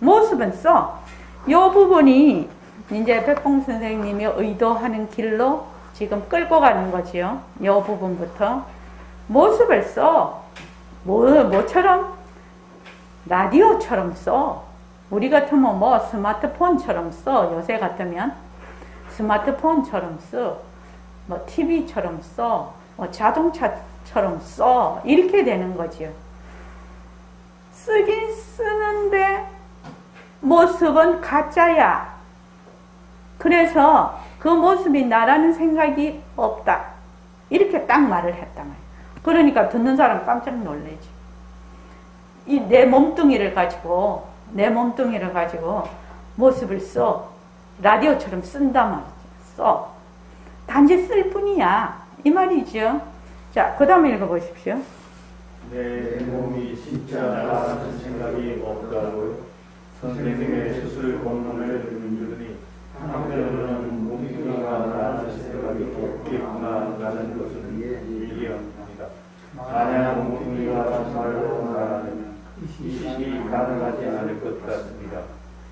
모습은 써. 이 부분이 이제 백봉 선생님이 의도하는 길로 지금 끌고 가는 거지요. 이 부분부터 모습을 써. 뭐처럼? 라디오처럼 써. 우리 같으면 스마트폰처럼 써. 요새 같으면 스마트폰처럼 써. TV처럼 써. 자동차처럼 써. 이렇게 되는 거지요. 쓰긴 쓰는데 모습은 가짜야. 그래서 그 모습이 나라는 생각이 없다. 이렇게 딱 말을 했단 말이야. 그러니까 듣는 사람 깜짝 놀라지. 이 내 몸뚱이를 가지고 모습을 써. 라디오처럼 쓴단 말이지. 써. 단지 쓸 뿐이야. 이 말이죠. 자, 그 다음에 읽어보십시오. 내 몸이 진짜 나라는 생각이 없다고요. 선생님의 수술 본문을 들으니 한편으로는 몸뚱이가 나라는 생각이 없겠구나라는 것을 이해합니다. 만약 몸뚱이가 정말로 나라면 이식이 가능하지 않을 것 같습니다.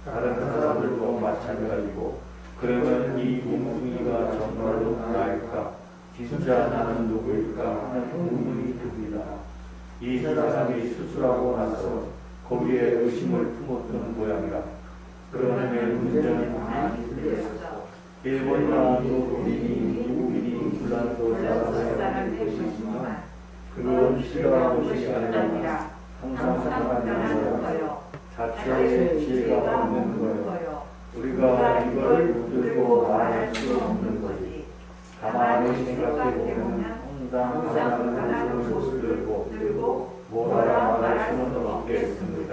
다른 사람들도 마찬가지고, 그러면 이 몸뚱이가 정말로 나일까? 진짜 나는 누구일까 하는 의문이 듭니다. 이 사람이 수술하고 나서 거기에 의심을 품었던 모양이라. 그런데 문제는 아니었어. 일본 영화 누구인이 불란서 사람의 것이지만 그건 싫어하는 것이 아니라 항상 상관하는 거예요. 자체의 지혜가 없는 거예요. 우리가 이걸 붙들고 말할 수 없는 거지. 가만히 생각해보면 항상 하나는 것을 들고 뭐라 말할 수는 없겠습니다.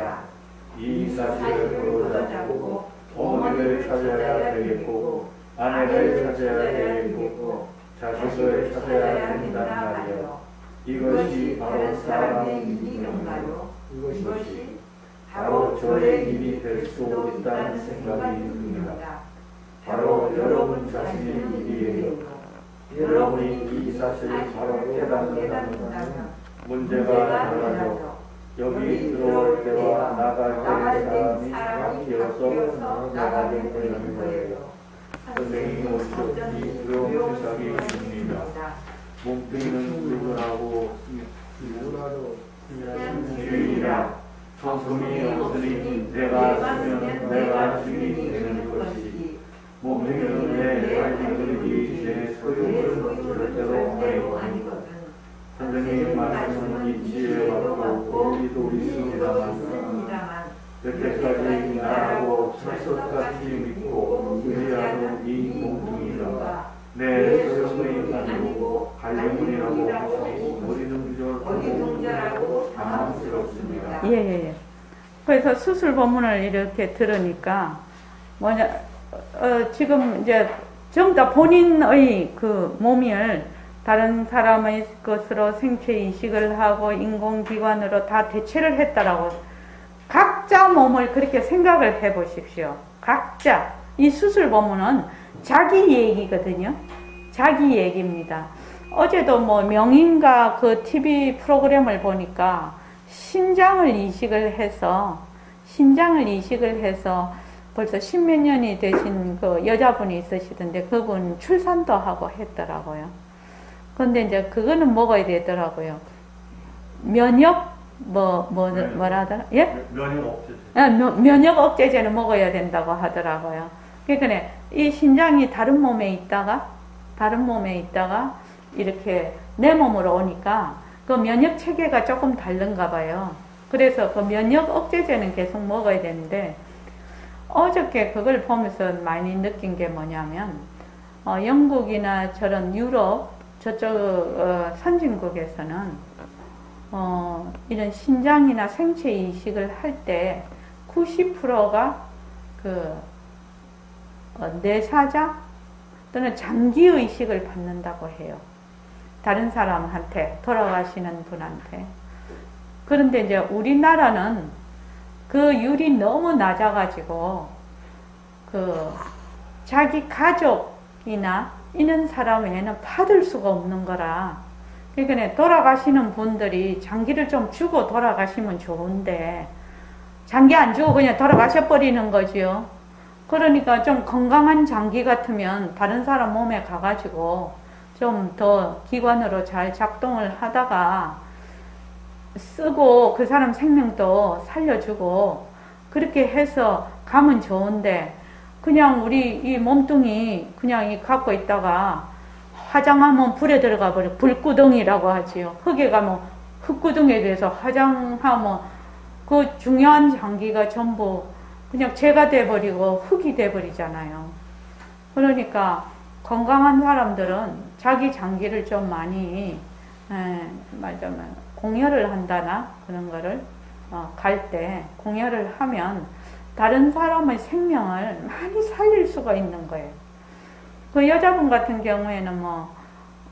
이 사실을 보호잡고 어머니를 찾아야 되겠고, 아내를 찾아야 되겠고, 자식을 찾아야 된단 말이에요. 이것이 바로 사람의 일인가요? 이것이 바로 저의 일이 될 수 있다는 생각이 듭니다. 바로 여러분 자신의 일이에요. 여러분이 이 사실을 바로 깨닫는다면 문제가 달라져. 여기 들어올 때와 나갈 때의 사람이 바뀌어서 나가게 되는 거예요. 선생님이 어쩐지 두려운 세상이 있습니다. 몸뚱이는 불분하고 주인이라 성품이 없으니 내가 쓰면 내가 주인이 되는 것이지. 몸뚱이는 내 관리들이 내 소유를 절대로 아니거든. 선생님 말씀은 이 지혜받고 우리도 있습니다만 여태까지 나하고 철석같이 믿고 의지하는 이 몸뚱이가 내 소유물이 아니고 관리물이라고 하시니 어리둥절하고 당황스럽습니다. 예. 그래서 수술 법문을 이렇게 들으니까 지금 이제 전부 다 본인의 그 몸을 다른 사람의 것으로 생체 이식을 하고 인공기관으로 다 대체를 했다라고 각자 몸을 그렇게 생각을 해 보십시오. 각자. 이 수술 법문은 자기 얘기거든요. 자기 얘기입니다. 어제도 명인가 그 TV 프로그램을 보니까 신장을 이식을 해서 벌써 십몇 년이 되신 그 여자분이 있으시던데 그분 출산도 하고 했더라고요. 근데 이제 그거는 먹어야 되더라고요. 면역 뭐라 하더라? 예? 면역 억제제. 면역 억제제는 먹어야 된다고 하더라고요. 그러니까 이 신장이 다른 몸에 있다가 이렇게 내 몸으로 오니까 그 면역 체계가 조금 다른가 봐요. 그래서 그 면역 억제제는 계속 먹어야 되는데 어저께 그걸 보면서 많이 느낀 게 뭐냐면 영국이나 저런 유럽 저쪽 선진국에서는 이런 신장이나 생체 이식을 할 때 90%가 그 뇌사자 또는 장기 의식을 받는다고 해요. 다른 사람한테, 돌아가시는 분한테. 그런데 이제 우리나라는 그 율이 너무 낮아가지고 그 자기 가족이나 이런 사람에는 받을 수가 없는 거라. 그러니까 돌아가시는 분들이 장기를 좀 주고 돌아가시면 좋은데 장기 안 주고 그냥 돌아가셔 버리는 거지요. 그러니까 좀 건강한 장기 같으면 다른 사람 몸에 가가지고 좀 더 기관으로 잘 작동을 하다가 쓰고 그 사람 생명도 살려주고 그렇게 해서 가면 좋은데 그냥 우리 이 몸뚱이 그냥 이 갖고 있다가 화장하면 불에 들어가 버려. 불구덩이라고 하지요. 흙에 가면 흙구덩이에 대해서 화장하면 그 중요한 장기가 전부 그냥 재가 돼버리고 흙이 돼버리잖아요. 그러니까 건강한 사람들은 자기 장기를 좀 많이 말하자면 공여를 한다나 그런 거를 갈 때 공여를 하면 다른 사람의 생명을 많이 살릴 수가 있는 거예요. 그 여자분 같은 경우에는 뭐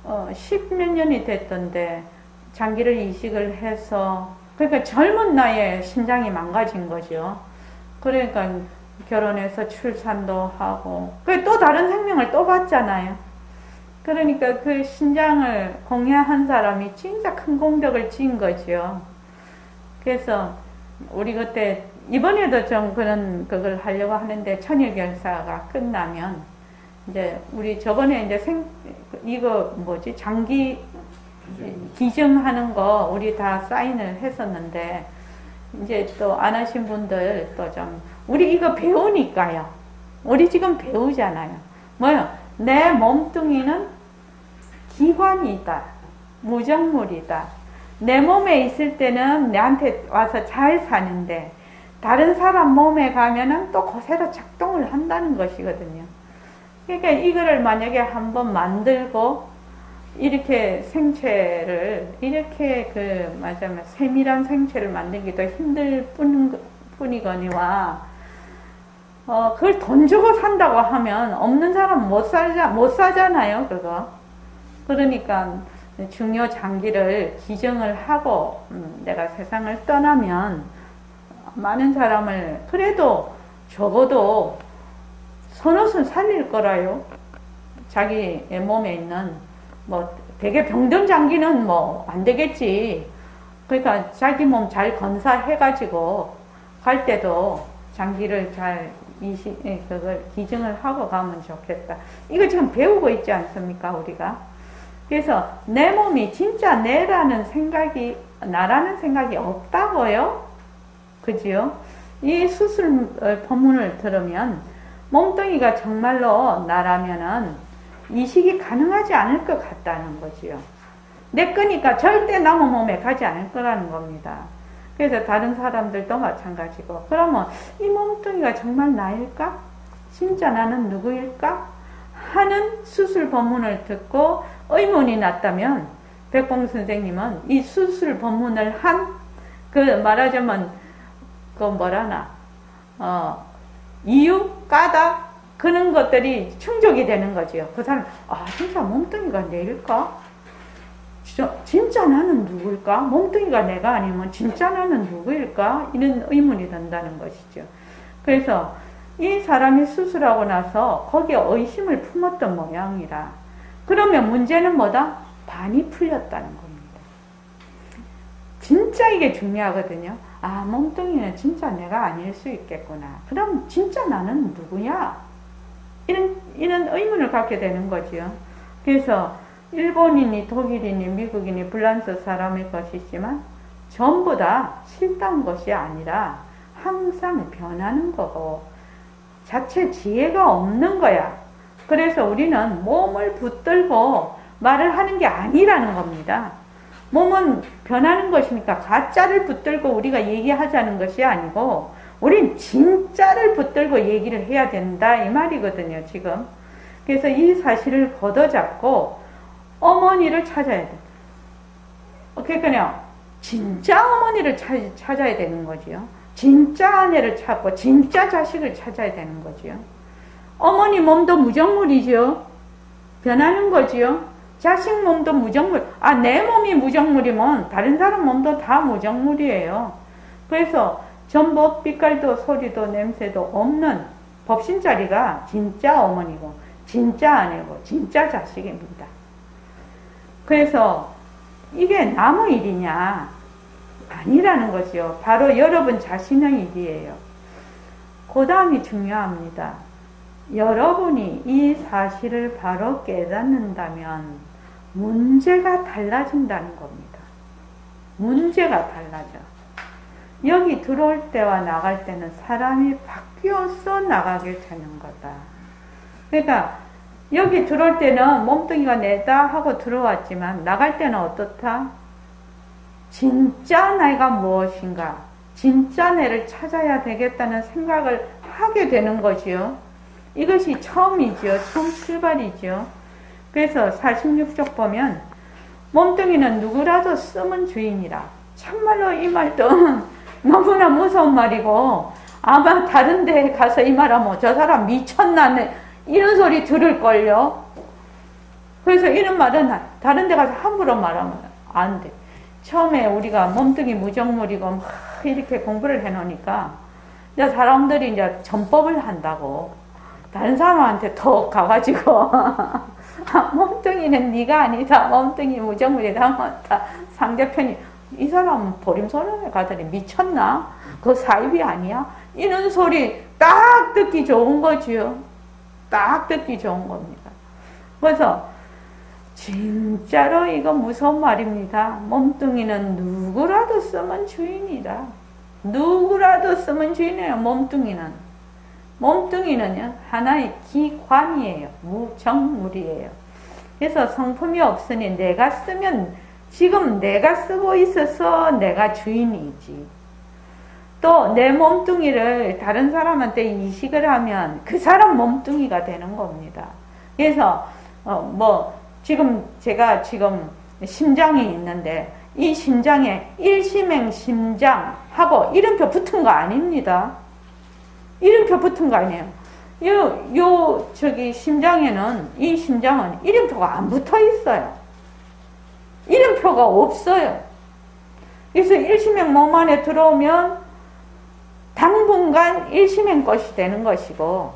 10몇 년이 됐던데 장기를 이식을 해서 그러니까 젊은 나이에 신장이 망가진 거죠. 그러니까 결혼해서 출산도 하고 또 다른 생명을 또 받잖아요. 그러니까 그 신장을 공여한 사람이 진짜 큰功德을 지은 거죠. 그래서 우리 그때 이번에도 좀 그걸 하려고 하는데 천일결사가 끝나면 이제 우리 저번에 이제 이거 뭐지 장기 기증하는 거 우리 다 사인을 했었는데 이제 또 안 하신 분들 또 좀 우리 이거 배우니까요. 우리 지금 배우잖아요. 뭐요? 내 몸뚱이는 기관이다. 무정물이다. 내 몸에 있을 때는 내한테 와서 잘 사는데 다른 사람 몸에 가면은 또 그대로 작동을 한다는 것이거든요. 그러니까 이거를 만약에 한번 만들고 이렇게 생체를 이렇게 말하자면 세밀한 생체를 만들기도 힘들 뿐이거니와 그걸 돈 주고 산다고 하면 없는 사람 못 사잖아요, 그거. 그러니까 중요 장기를 기증을 하고 내가 세상을 떠나면 많은 사람을 그래도 적어도 서너은 살릴 거라요. 자기 몸에 있는 뭐 되게 병든 장기는 뭐 안 되겠지. 그러니까 자기 몸 잘 건사해가지고 갈 때도 장기를 잘 그걸 기증을 하고 가면 좋겠다. 이거 지금 배우고 있지 않습니까, 우리가? 그래서 내 몸이 진짜 나라는 생각이 없다고요? 그지요? 이 수술 법문을 들으면 몸뚱이가 정말로 나라면은 이식이 가능하지 않을 것 같다는 거지요. 내 거니까 절대 남의 몸에 가지 않을 거라는 겁니다. 그래서 다른 사람들도 마찬가지고 그러면 이 몸뚱이가 정말 나일까? 진짜 나는 누구일까? 하는 수술 법문을 듣고 의문이 났다면 백봉 선생님은 이 수술 법문을 한 말하자면 이유, 까닭 그런 것들이 충족이 되는 거지요. 그 사람 진짜 몸뚱이가 내일까? 진짜 나는 누구일까? 몸뚱이가 내가 아니면 진짜 나는 누구일까? 이런 의문이 든다는 것이죠. 그래서 이 사람이 수술하고 나서 거기에 의심을 품었던 모양이라. 그러면 문제는 뭐다? 반이 풀렸다는 겁니다. 진짜 이게 중요하거든요. 몸뚱이는 진짜 내가 아닐 수 있겠구나. 그럼 진짜 나는 누구냐? 이런 의문을 갖게 되는 거지요. 그래서 일본인이 독일인이 미국인이 프랑스 사람의 것이지만 전부 다 실단 것이 아니라 항상 변하는 거고 자체 지혜가 없는 거야. 그래서 우리는 몸을 붙들고 말을 하는 게 아니라는 겁니다. 몸은 변하는 것이니까 가짜를 붙들고 우리가 얘기하자는 것이 아니고 우린 진짜를 붙들고 얘기를 해야 된다 이 말이거든요 지금. 그래서 이 사실을 걷어잡고 어머니를 찾아야 돼. 그러니까요 진짜 어머니를 찾아야 되는 거지요. 진짜 아내를 찾고 진짜 자식을 찾아야 되는 거지요. 어머니 몸도 무정물이죠. 변하는 거지요. 자식 몸도 무정물. 내 몸이 무정물이면 다른 사람 몸도 다 무정물이에요. 그래서 전복, 빛깔도 소리도 냄새도 없는 법신자리가 진짜 어머니고 진짜 아내고 진짜 자식입니다. 그래서 이게 남의 일이냐? 아니라는 것이요. 바로 여러분 자신의 일이에요. 그 다음이 중요합니다. 여러분이 이 사실을 바로 깨닫는다면 문제가 달라진다는 겁니다. 문제가 달라져. 여기 들어올 때와 나갈 때는 사람이 바뀌어서 나가게 되는 거다. 그러니까 여기 들어올 때는 몸뚱이가 내다 하고 들어왔지만 나갈 때는 어떻다? 진짜 내가 무엇인가? 진짜 내를 찾아야 되겠다는 생각을 하게 되는 거지요. 이것이 처음이지요. 처음 출발이지요. 그래서 46쪽 보면 몸뚱이는 누구라도 쓰면 주인이라. 참말로 이 말도 너무나 무서운 말이고 아마 다른 데 가서 이 말하면 저 사람 미쳤나 이런 소리 들을걸요. 그래서 이런 말은 다른 데 가서 함부로 말하면 안 돼. 처음에 우리가 몸뚱이 무정물이고 막 이렇게 공부를 해놓으니까 이제 사람들이 이제 전법을 한다고 다른 사람한테 더 가가지고 몸뚱이는 네가 아니다. 몸뚱이 무정물이다. 맞다. 상대편이 이 사람 보림소년에 가더니 미쳤나? 그거 사입이 아니야? 이런 소리 딱 듣기 좋은 거지요. 딱 듣기 좋은 겁니다. 그래서 진짜로 이거 무서운 말입니다. 몸뚱이는 누구라도 쓰면 주인이다. 누구라도 쓰면 주인이에요. 몸뚱이는. 몸뚱이는요 하나의 기관이에요. 무정물이에요. 그래서 성품이 없으니 내가 쓰면 지금 내가 쓰고 있어서 내가 주인이지. 또 내 몸뚱이를 다른 사람한테 이식을 하면 그 사람 몸뚱이가 되는 겁니다. 그래서 지금 제가 지금 심장이 있는데 이 심장에 일심행 심장하고 이름표 붙은 거 아닙니다. 이름표 붙은 거 아니에요. 심장에는, 이 심장은 이름표가 안 붙어 있어요. 이름표가 없어요. 그래서 일심행 몸 안에 들어오면 당분간 일심행 것이 되는 것이고,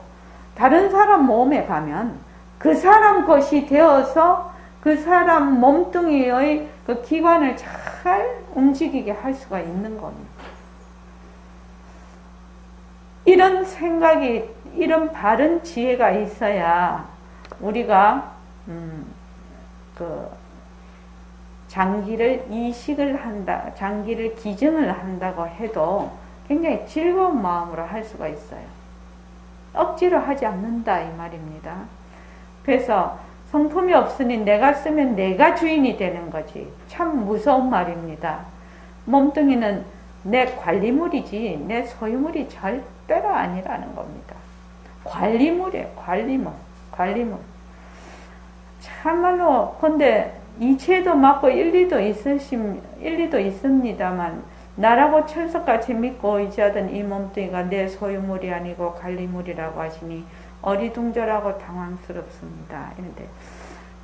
다른 사람 몸에 가면 그 사람 것이 되어서 그 사람 몸뚱이의 그 기관을 잘 움직이게 할 수가 있는 겁니다. 이런 생각이, 이런 바른 지혜가 있어야 우리가 장기를 이식을 한다, 장기를 기증을 한다고 해도 굉장히 즐거운 마음으로 할 수가 있어요. 억지로 하지 않는다 이 말입니다. 그래서 성품이 없으니 내가 쓰면 내가 주인이 되는 거지. 참 무서운 말입니다. 몸뚱이는 내 관리물이지 내 소유물이 절대로 아니라는 겁니다. 관리물이에요. 관리물. 참말로 근데 이치에도 맞고 일리도 있습니다만 나라고 철석같이 믿고 의지하던 이 몸뚱이가 내 소유물이 아니고 관리물이라고 하시니 어리둥절하고 당황스럽습니다. 이런데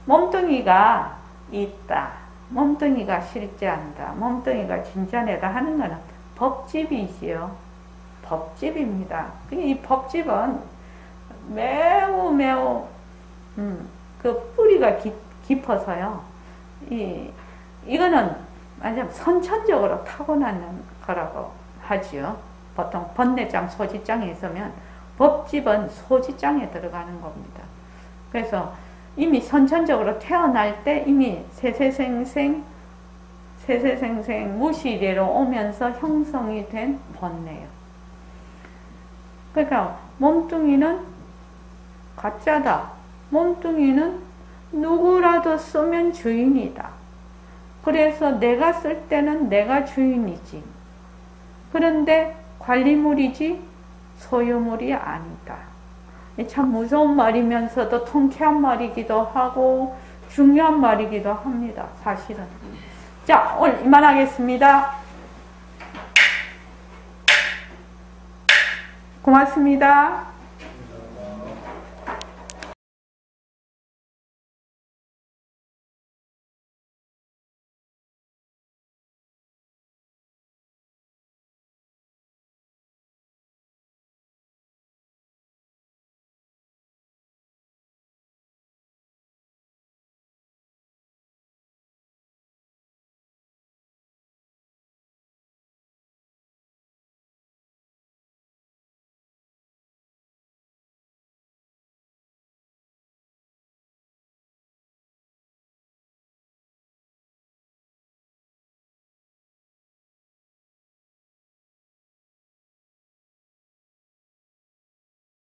몸뚱이가 있다. 몸뚱이가 실제한다. 몸뚱이가 진짜 내가 하는 거는 법집이지요. 법집입니다. 이 법집은 매우 그 뿌리가 깊어서요. 이거는 완전 선천적으로 타고나는 거라고 하지요. 보통 번뇌장, 소지장에 있으면 법집은 소지장에 들어가는 겁니다. 그래서 이미 선천적으로 태어날 때 이미 세세생생 무시리로 오면서 형성이 된 번뇌예요. 그러니까 몸뚱이는 가짜다. 몸뚱이는 누구라도 쓰면 주인이다. 그래서 내가 쓸 때는 내가 주인이지. 그런데 관리물이지 소유물이 아니다. 참 무서운 말이면서도 통쾌한 말이기도 하고 중요한 말이기도 합니다. 사실은. 자, 오늘 이만하겠습니다. 고맙습니다.